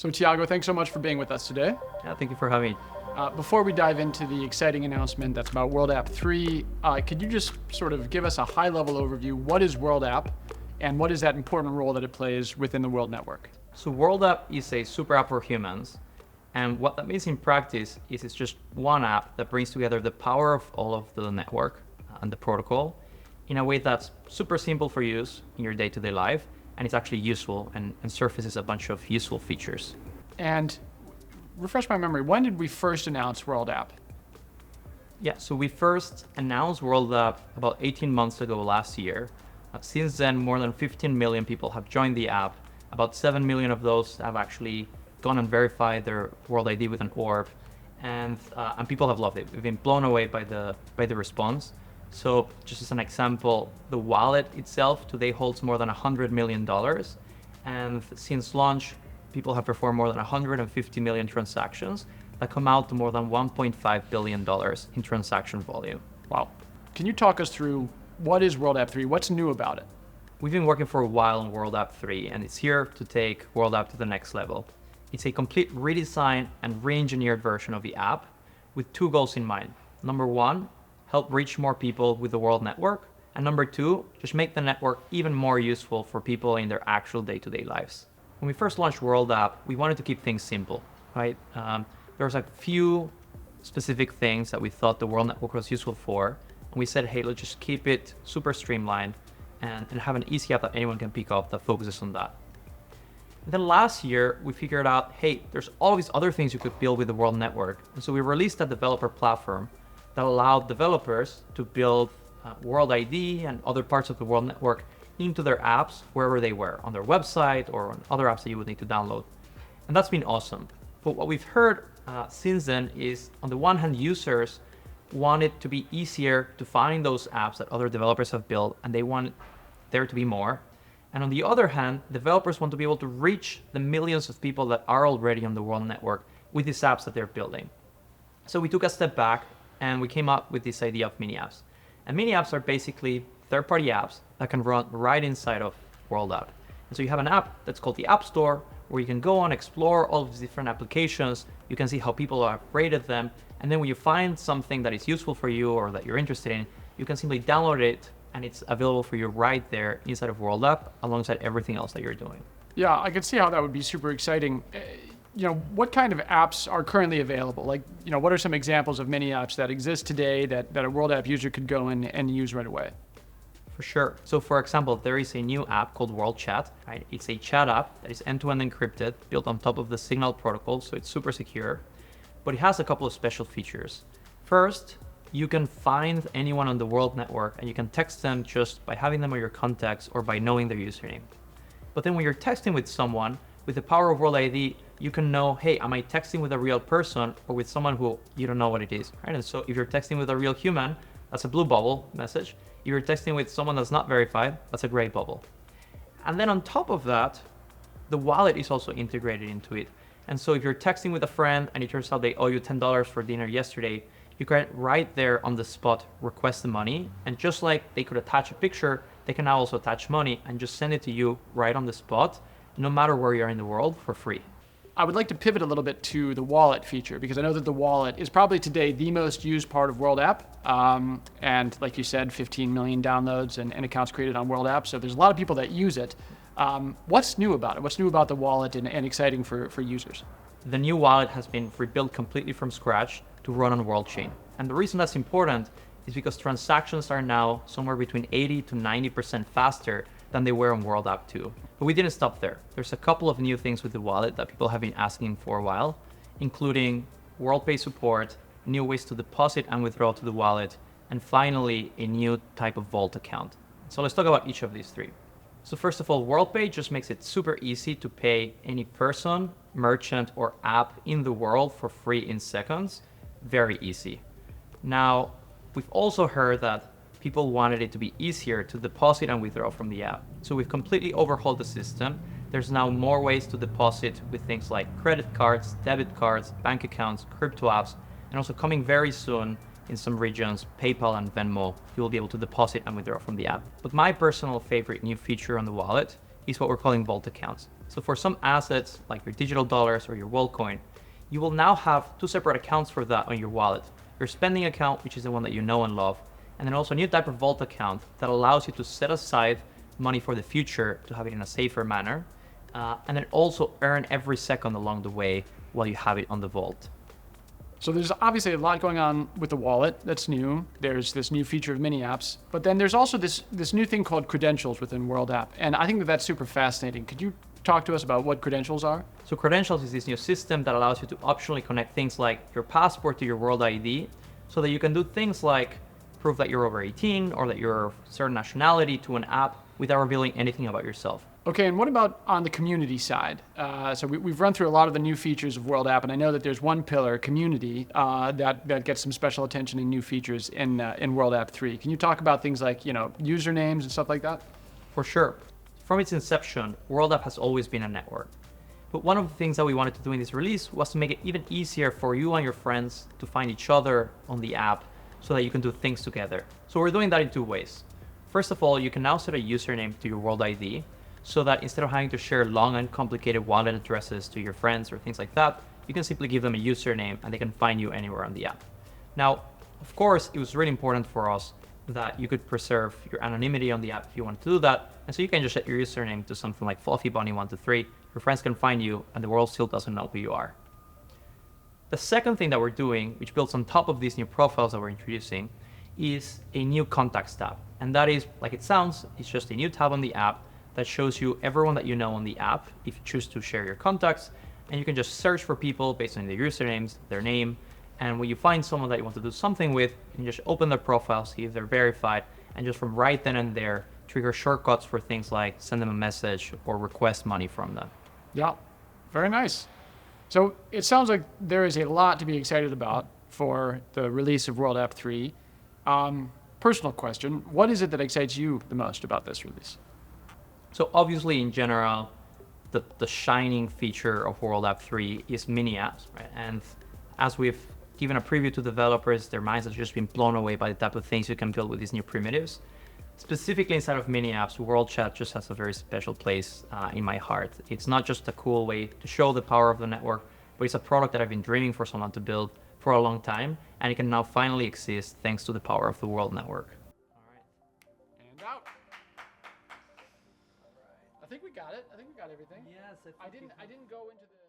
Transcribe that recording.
So Tiago, thanks so much for being with us today. Yeah, thank you for having me. Before we dive into the exciting announcement that's about World App 3, could you just sort of give us a high-level overview? What is World App, and what is that important role that it plays within the World Network? So World App is a super app for humans. And what that means in practice is it's just one app that brings together the power of all of the network and the protocol in a way that's super simple for use in your day-to-day life. And it's actually useful and surfaces a bunch of useful features. And refresh my memory, when did we first announce World App? Yeah, so we first announced World App about 18 months ago last year. Since then, more than 15 million people have joined the app. About 7 million of those have actually gone and verified their World ID with an orb, and people have loved it. We've been blown away by the response. So just as an example, the wallet itself today holds more than $100 million. And since launch, people have performed more than 150 million transactions that come out to more than $1.5 billion in transaction volume. Wow. Can you talk us through what is World App 3? What's new about it? We've been working for a while on World App 3, and it's here to take World App to the next level. It's a complete redesign and re-engineered version of the app with two goals in mind. Number one, help reach more people with the World Network. And number two, just make the network even more useful for people in their actual day-to-day lives. When we first launched World App, we wanted to keep things simple, right? There was a few specific things that we thought the World Network was useful for. And we said, hey, let's just keep it super streamlined and have an easy app that anyone can pick up that focuses on that. And then last year, we figured out, hey, there's all these other things you could build with the World Network. And so we released a developer platform that allowed developers to build World ID and other parts of the World Network into their apps wherever they were, on their website or on other apps that you would need to download. And that's been awesome. But what we've heard since then is, on the one hand, users want it to be easier to find those apps that other developers have built, and they want there to be more. And on the other hand, developers want to be able to reach the millions of people that are already on the World Network with these apps that they're building. So we took a step back and we came up with this idea of mini apps. And mini apps are basically third-party apps that can run right inside of World App. And so you have an app that's called the App Store, where you can go and explore all of these different applications. You can see how people have rated them. And then when you find something that is useful for you or that you're interested in, you can simply download it, and it's available for you right there inside of World App alongside everything else that you're doing. Yeah, I can see how that would be super exciting. What kind of apps are currently available? Like, what are some examples of mini apps that exist today that a World App user could go in and use right away? For sure. So for example, there is a new app called World Chat, right? It's a chat app that is end-to-end encrypted, built on top of the Signal protocol, so it's super secure. But it has a couple of special features. First, you can find anyone on the World Network and you can text them just by having them on your contacts or by knowing their username. But then when you're texting with someone, with the power of World ID, you can know, hey, am I texting with a real person or with someone who you don't know what it is, right? And so if you're texting with a real human, that's a blue bubble message. If you're texting with someone that's not verified, that's a gray bubble. And then on top of that, the wallet is also integrated into it. And so if you're texting with a friend and it turns out they owe you $10 for dinner yesterday, you can right there on the spot request the money. And just like they could attach a picture, they can now also attach money and just send it to you right on the spot, no matter where you are in the world, for free. I would like to pivot a little bit to the wallet feature, because I know that the wallet is probably today the most used part of World App. And like you said, 15 million downloads and accounts created on World App. So there's a lot of people that use it. What's new about it? What's new about the wallet and exciting for users? The new wallet has been rebuilt completely from scratch to run on World Chain. And the reason that's important is because transactions are now somewhere between 80 to 90% faster than they were on World App 2. But we didn't stop there. There's a couple of new things with the wallet that people have been asking for a while, including WorldPay support, new ways to deposit and withdraw to the wallet, and finally, a new type of vault account. So let's talk about each of these three. So first of all, WorldPay just makes it super easy to pay any person, merchant, or app in the world for free in seconds. Very easy. Now, we've also heard that people wanted it to be easier to deposit and withdraw from the app. So we've completely overhauled the system. There's now more ways to deposit with things like credit cards, debit cards, bank accounts, crypto apps, and also coming very soon in some regions, PayPal and Venmo, you will be able to deposit and withdraw from the app. But my personal favorite new feature on the wallet is what we're calling vault accounts. So for some assets, like your digital dollars or your WorldCoin, you will now have two separate accounts for that on your wallet. Your spending account, which is the one that you know and love, and then also a new type of vault account that allows you to set aside money for the future to have it in a safer manner, and then also earn every second along the way while you have it on the vault. So there's obviously a lot going on with the wallet that's new. There's this new feature of mini apps, but then there's also this new thing called credentials within World App, and I think that that's super fascinating. Could you talk to us about what credentials are? So credentials is this new system that allows you to optionally connect things like your passport to your World ID, so that you can do things like prove that you're over 18 or that you're of certain nationality to an app without revealing anything about yourself. Okay, and what about on the community side? So we've run through a lot of the new features of World App, and I know that there's one pillar, community, that gets some special attention and new features in World App 3. Can you talk about things like, usernames and stuff like that? For sure. From its inception, World App has always been a network. But one of the things that we wanted to do in this release was to make it even easier for you and your friends to find each other on the app so that you can do things together. So we're doing that in two ways. First of all, you can now set a username to your World ID so that instead of having to share long and complicated wallet addresses to your friends or things like that, you can simply give them a username and they can find you anywhere on the app. Now, of course, it was really important for us that you could preserve your anonymity on the app if you want to do that. And so you can just set your username to something like FluffyBunny123. Your friends can find you and the world still doesn't know who you are. The second thing that we're doing, which builds on top of these new profiles that we're introducing, is a new contacts tab. And that is, like it sounds, it's just a new tab on the app that shows you everyone that you know on the app if you choose to share your contacts. And you can just search for people based on their usernames, their name. And when you find someone that you want to do something with, you can just open their profile, see if they're verified, and just from right then and there, trigger shortcuts for things like send them a message or request money from them. Yeah, very nice. So it sounds like there is a lot to be excited about for the release of World App 3. Personal question, what is it that excites you the most about this release? So obviously, in general, the shining feature of World App 3 is mini apps, right? And as we've given a preview to developers, their minds have just been blown away by the type of things you can build with these new primitives. Specifically inside of mini apps, World Chat just has a very special place in my heart. It's not just a cool way to show the power of the network, but it's a product that I've been dreaming for someone to build for a long time, and it can now finally exist thanks to the power of the World Network. All right, and out. I think we got it. I think we got everything. Yes, I didn't go into the